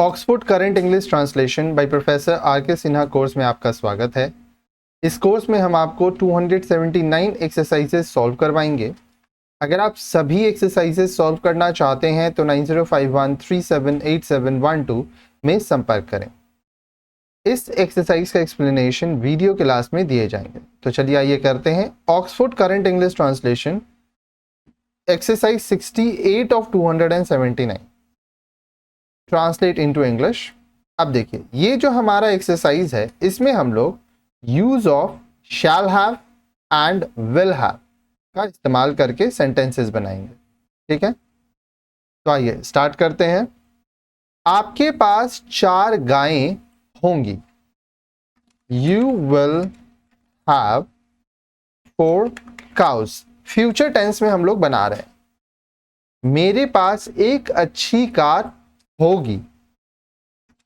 Oxford current English translation by professor are के Sinha course में आपका स्वागत है। इस कोर्स में हम आपको 279 एक्सरसाइजेस सॉल्व करवाएंगे। अगर आप सभी एक्सरसाइजेस सॉल्व करना चाहते हैं तो 9051378712 में संपर्क करें। इस एक्सरसाइज का एक्सप्लेनेशन वीडियो क्लास में दिए जाएंगे। तो चलिए आइए करते हैं Oxford current English translation exercise 68 of 279 translate into English. अब देखिए, ये जो हमारा एक्सरसाइज है इसमें हम लोग use of shall have and will have का इस्तेमाल करके सेंटेंसेस बनाएंगे। ठीक है, तो आइए स्टार्ट करते हैं। आपके पास 4 गायें होंगी। You will have 4 cows. Future tense में हम लोग बना रहे हैं। मेरे पास एक अच्छी कार होगी।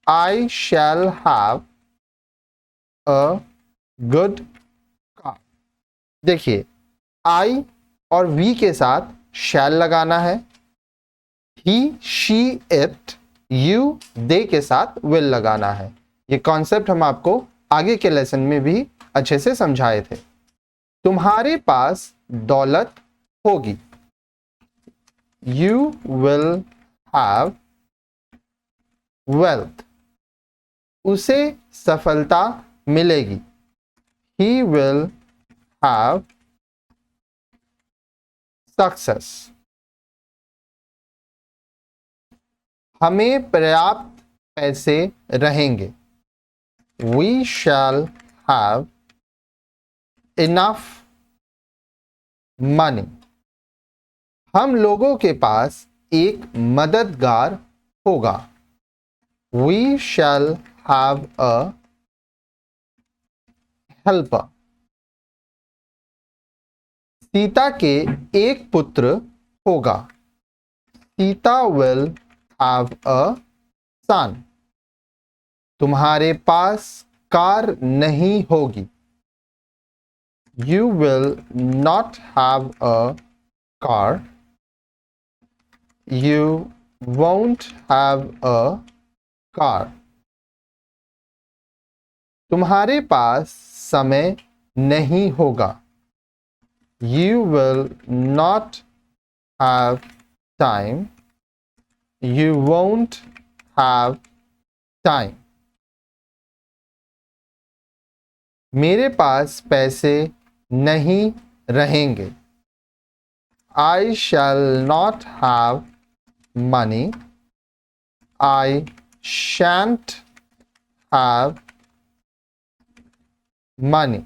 I shall have a good car। देखिए, I और we के साथ shall लगाना है। He, she, it, you, they के साथ will लगाना है। ये कॉन्सेप्ट हम आपको आगे के लेसन में भी अच्छे से समझाए थे। तुम्हारे पास दौलत होगी। You will have wealth। उसे सफलता मिलेगी। He will have success। हमें पर्याप्त पैसे रहेंगे। We shall have enough money। हम लोगों के पास एक मददगार होगा। We shall have a helper। Sita के एक पुत्र होगा। Sita will have a son। तुम्हारे पास कार नहीं होगी। You will not have a car। You won't have a car। तुम्हारे पास समय नहीं होगा। You will not have time। You won't have time। मेरे पास पैसे नहीं रहेंगे। I shall not have money। I shan't have money।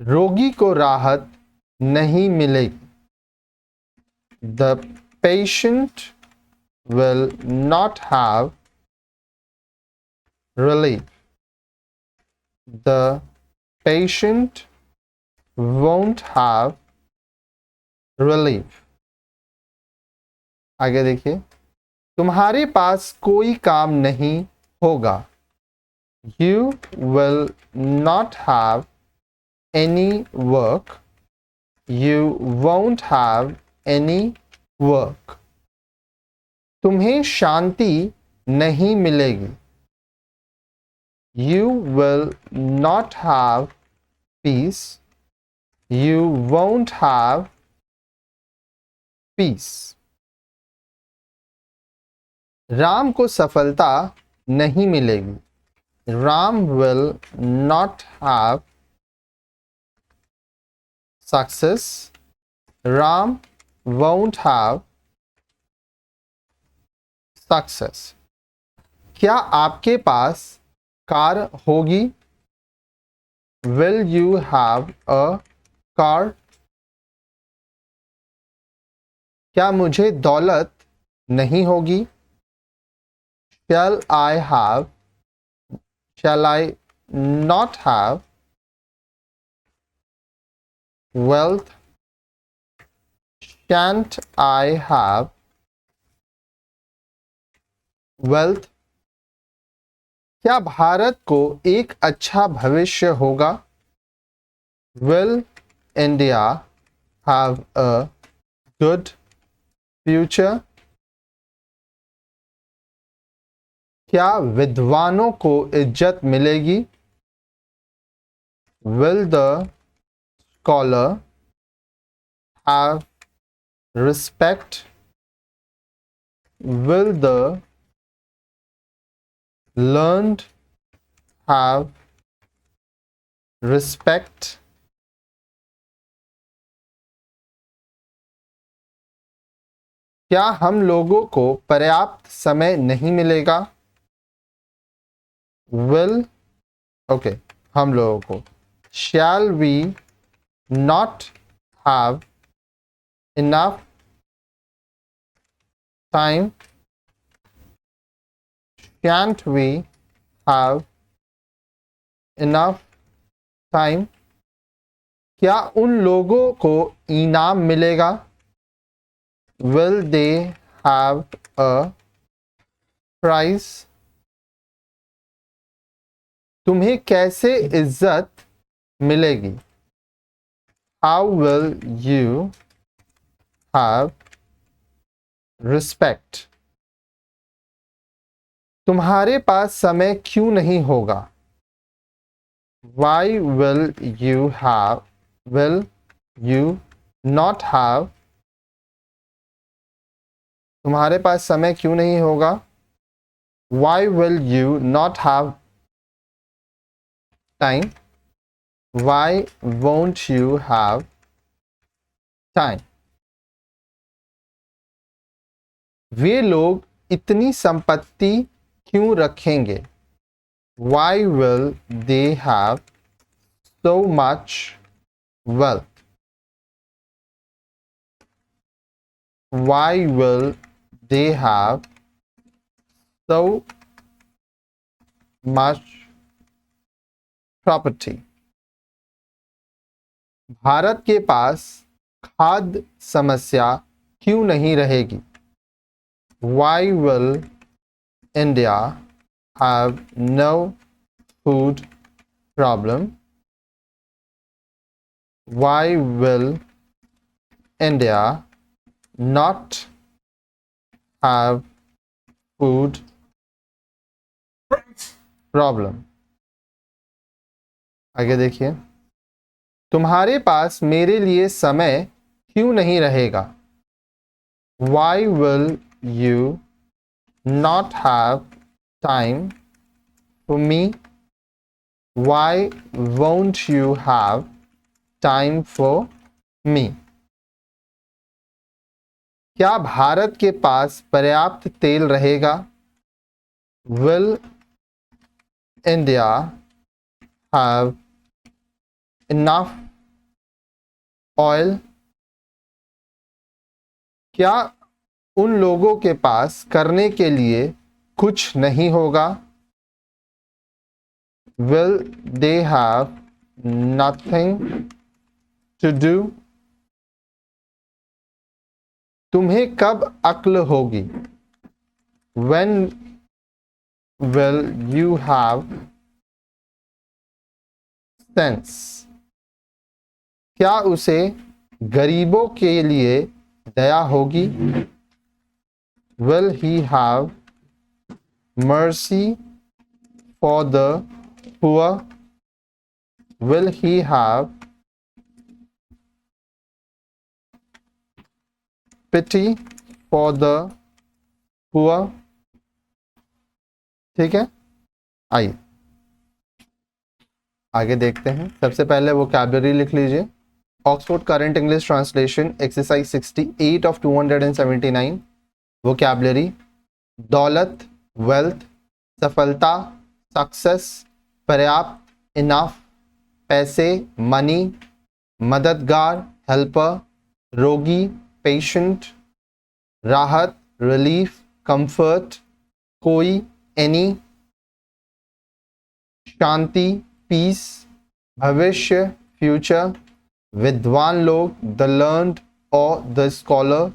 रोगी को राहत नहीं मिलेगी। The patient will not have relief। The patient won't have relief। आगे देखिए, तुम्हारे पास कोई काम नहीं होगा। You will not have any work। You won't have any work। तुम्हें शांति नहीं मिलेगी। You will not have peace। You won't have peace। Ram को सफलता नहीं मिलेगी। Ram will not have success। Ram won't have success। क्या आपके पास कार होगी। Will you have a car। क्या मुझे दौलत नहीं होगी। Shall I have। Shall I not have wealth। Shan't I have wealth। क्या भारत को एक अच्छा भविष्य होगा। Will India have a good future। क्या विद्वानों को इज्जत मिलेगी? Will the scholar have respect? Will the learned have respect? क्या हम लोगों को पर्याप्त समय नहीं मिलेगा? Will, okay, हम लोगों को. Shall we not have enough time? Can't we have enough time? क्या उन लोगों को इनाम मिलेगा? Will they have a prize? तुम्हें कैसे इज्जत मिलेगी? How will you have respect? तुम्हारे पास समय क्यों नहीं होगा? Why will you not have? तुम्हारे पास समय क्यों नहीं होगा? Why will you not have time? Why won't you have time? वे लोग इतनी संपत्ति क्यों रखेंगे? Why will they have so much wealth? Why will they have so much property? Bharat के पास खाद्य समस्या क्यों नहीं रहेगी? Why will India have no food problem? Why will India not have food problem? आगे देखिए. तुम्हारे पास मेरे लिए समय क्यों नहीं रहेगा? Why will you not have time for me? Why won't you have time for me? क्या भारत के पास पर्याप्त तेल रहेगा? Will India have enough oil? क्या उन लोगों के पास करने के लिए कुछ नहीं होगा? Will they have nothing to do? तुम्हें कब अक्ल होगी? When will you have sense? क्या उसे गरीबों के लिए दया होगी? Will he have mercy for the poor? Will he have pity for the poor? ठीक है, आइए आगे देखते हैं. सबसे पहले वोकैबुलरी लिख लीजिए. Oxford current English translation exercise 68 of 279. Vocabulary: दौलत, वेल्थ, सफलता, सक्सेस, पर्याप्त, इनफ, पैसे, मनी, मददगार, हेल्पर, रोगी, पेशेंट, राहत, रिलीफ, कंफर्ट, कोई, एनी, शांति, पीस, भविष्य, फ्यूचर, विद्वान लोग, द लर्नड और द स्कॉलर,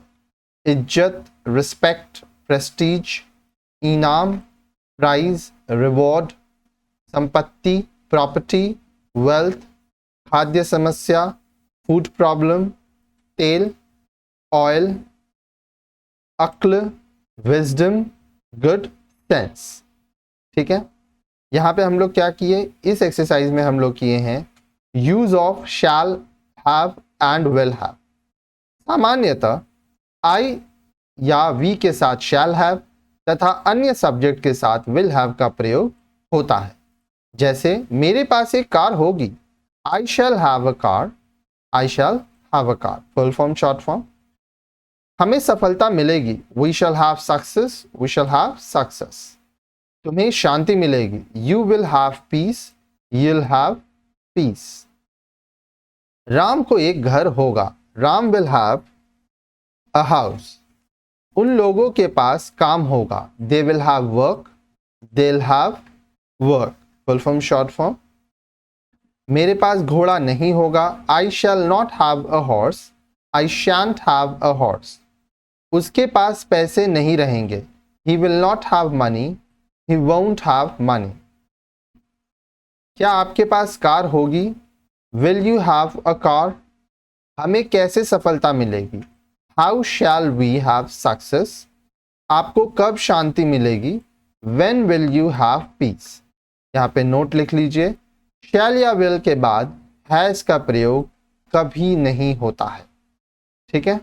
इज्जत, रिस्पेक्ट, प्रेस्टीज, इनाम, प्राइज, रिवॉर्ड, संपत्ति, प्रॉपर्टी, वेल्थ, खाद्य समस्या, फूड प्रॉब्लम, तेल, ऑयल, अक्ल, विजडम, गुड सेंस. ठीक है, यहाँ पे हम लोग क्या किए, इस एक्सरसाइज में हम लोग किए हैं use of shall have and will have. सामान्यतः आई या वी के साथ शैल हैव तथा अन्य सब्जेक्ट के साथ विल हैव का प्रयोग होता है। जैसे मेरे पास एक कार होगी, I shall have a car, I shall have a car, full form short form. हमें सफलता मिलेगी, we shall have success, we shall have success. तुम्हें शांति मिलेगी, you will have peace, you'll have peace. Ram को एक घर होगा, Ram will have a house. उन लोगों के पास काम होगा, they will have work, they will have work, full form short form. मेरे पास घोड़ा नहीं होगा, I shall not have a horse, I shan't have a horse. उसके पास पैसे नहीं रहेंगे, he will not have money, he won't have money. क्या आपके पास कार होगी, will you have a car. हमें कैसे सफलता मिलेगी, how shall we have success. आपको कब शांति मिलेगी, when will you have peace. यहाँ पे नोट लिख लीजिए, शैल या विल के बाद हैज का प्रयोग कभी नहीं होता है। ठीक है।